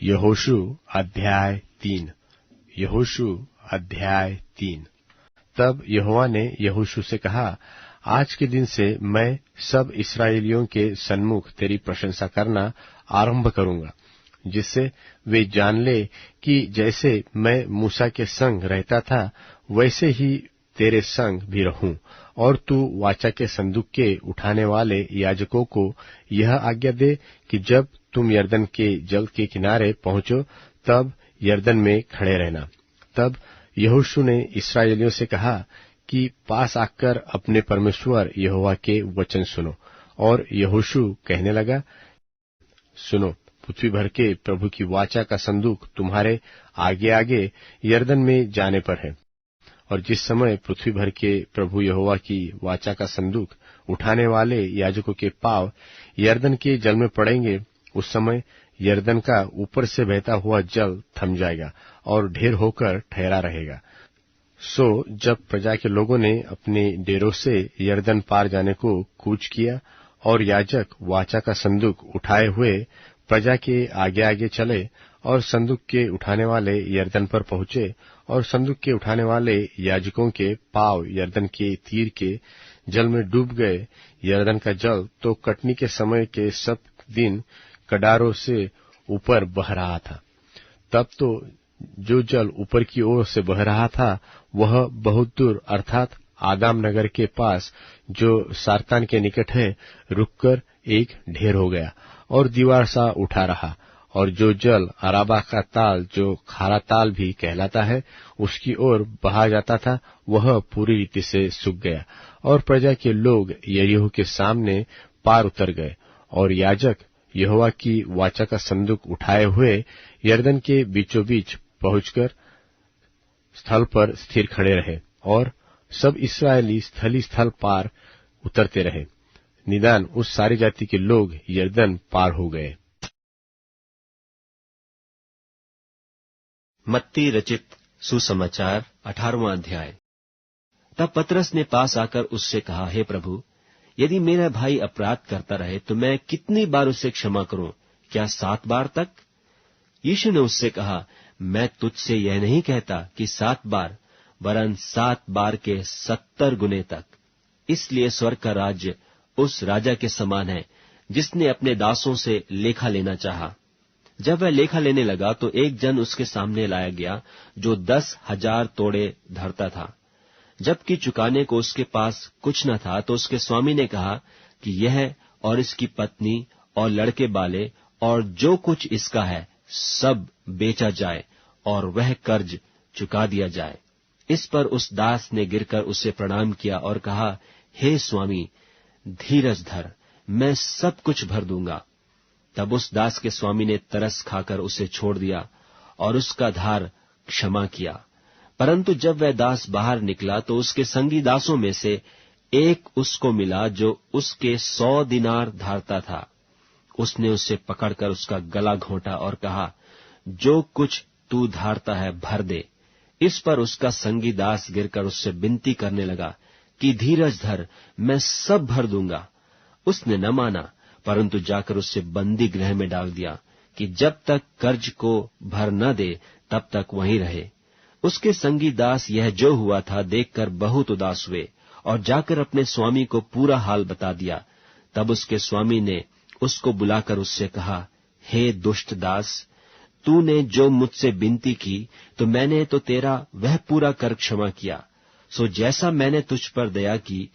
यहोशू अध्याय 3। यहोशू अध्याय 3। तब यहोवा ने यहोशू से कहा, आज के दिन से मैं सब इस्राएलियों के सन्मुख तेरी प्रशंसा करना आरंभ करूंगा, जिससे वे जान ले कि जैसे मैं मूसा के संग रहता था वैसे ही तेरे संग भी रहूं। और तू वाचा के संदूक के उठाने वाले याजकों को यह आज्ञा दे कि जब तुम यरदन के जल के किनारे पहुंचो तब यरदन में खड़े रहना। तब यहोशू ने इस्राएलियों से कहा कि पास आकर अपने परमेश्वर यहोवा के वचन सुनो। और यहोशू कहने लगा, सुनो, पृथ्वी भर के प्रभु की वाचा का संदूक तुम्हारे आगे आगे यरदन में जाने पर है। और जिस समय पृथ्वी भर के प्रभु यहोवा की वाचा का संदूक उठाने वाले याजकों के पांव यरदन के जल में पड़ेंगे, उस समय यरदन का ऊपर से बहता हुआ जल थम जाएगा और ढेर होकर ठहरा रहेगा। सो जब प्रजा के लोगों ने अपने डेरों से यरदन पार जाने को कूच किया और याजक वाचा का संदूक उठाए हुए प्रजा के आगे आगे चले और संदूक के उठाने वाले यरदन पर पहुंचे, और संदूक के उठाने वाले याजकों के पांव यरदन के तीर के जल में डूब गए। यरदन का जल तो कटनी के समय के सब दिन कडारों से ऊपर बह रहा था। तब तो जो जल ऊपर की ओर से बह रहा था वह बहुत दूर अर्थात आदाम नगर के पास जो सारतान के निकट है रुककर एक ढेर हो गया और दीवार सा उठा रहा। और जो जल अराबा का ताल जो खारा ताल भी कहलाता है उसकी ओर बहा जाता था वह पूरी रीति से सूख गया। और प्रजा के लोग यरीहो के सामने पार उतर गए। और याजक यहोवा की वाचा का संदूक उठाए हुए यरदन के बीचों बीच पहुंचकर स्थल पर स्थिर खड़े रहे, और सब इस्राएली स्थली स्थल पार उतरते रहे, निदान उस सारी जाति के लोग यरदन पार हो गए। मत्ती रचित सुसमाचार 18वां अध्याय। तब पतरस ने पास आकर उससे कहा, हे प्रभु, यदि मेरा भाई अपराध करता रहे तो मैं कितनी बार उसे क्षमा करूं? क्या 7 बार तक? यीशु ने उससे कहा, मैं तुझसे यह नहीं कहता कि 7 बार, वरन 7 बार के 70 गुने तक। इसलिए स्वर्ग का राज्य उस राजा के समान है जिसने अपने दासों से लेखा लेना चाहा। जब वह लेखा लेने लगा तो एक जन उसके सामने लाया गया जो 10,000 तोड़े धरता था। जबकि चुकाने को उसके पास कुछ न था, तो उसके स्वामी ने कहा कि यह और इसकी पत्नी और लड़के बाले और जो कुछ इसका है सब बेचा जाए और वह कर्ज चुका दिया जाए। इस पर उस दास ने गिरकर उसे प्रणाम किया और कहा, हे स्वामी, धीरज धर, मैं सब कुछ भर दूंगा। तब उस दास के स्वामी ने तरस खाकर उसे छोड़ दिया और उसका धार क्षमा किया। परंतु जब वह दास बाहर निकला तो उसके संगी दासों में से एक उसको मिला जो उसके 100 दिनार धारता था। उसने उसे पकड़कर उसका गला घोंटा और कहा, जो कुछ तू धारता है भर दे। इस पर उसका संगी दास गिरकर उससे विनती करने लगा कि धीरज धर, मैं सब भर दूंगा। उसने न माना, परंतु जाकर उससे बंदी गृह में डाल दिया कि जब तक कर्ज को भर न दे तब तक वहीं रहे। उसके संगी दास यह जो हुआ था देखकर बहुत उदास हुए और जाकर अपने स्वामी को पूरा हाल बता दिया। तब उसके स्वामी ने उसको बुलाकर उससे कहा, हे दुष्ट दास, तूने जो मुझसे विनती की तो मैंने तो तेरा वह पूरा कर क्षमा किया। सो जैसा मैंने तुझ पर दया की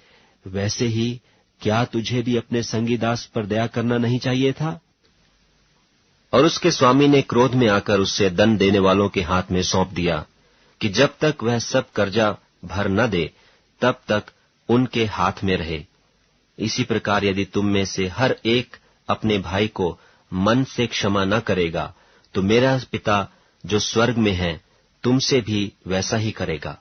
वैसे ही क्या तुझे भी अपने संगी दास पर दया करना नहीं चाहिए था? और उसके स्वामी ने क्रोध में आकर उससे दंड देने वालों के हाथ में सौंप दिया कि जब तक वह सब कर्जा भर न दे तब तक उनके हाथ में रहे। इसी प्रकार यदि तुम में से हर एक अपने भाई को मन से क्षमा न करेगा तो मेरा पिता जो स्वर्ग में है तुमसे भी वैसा ही करेगा।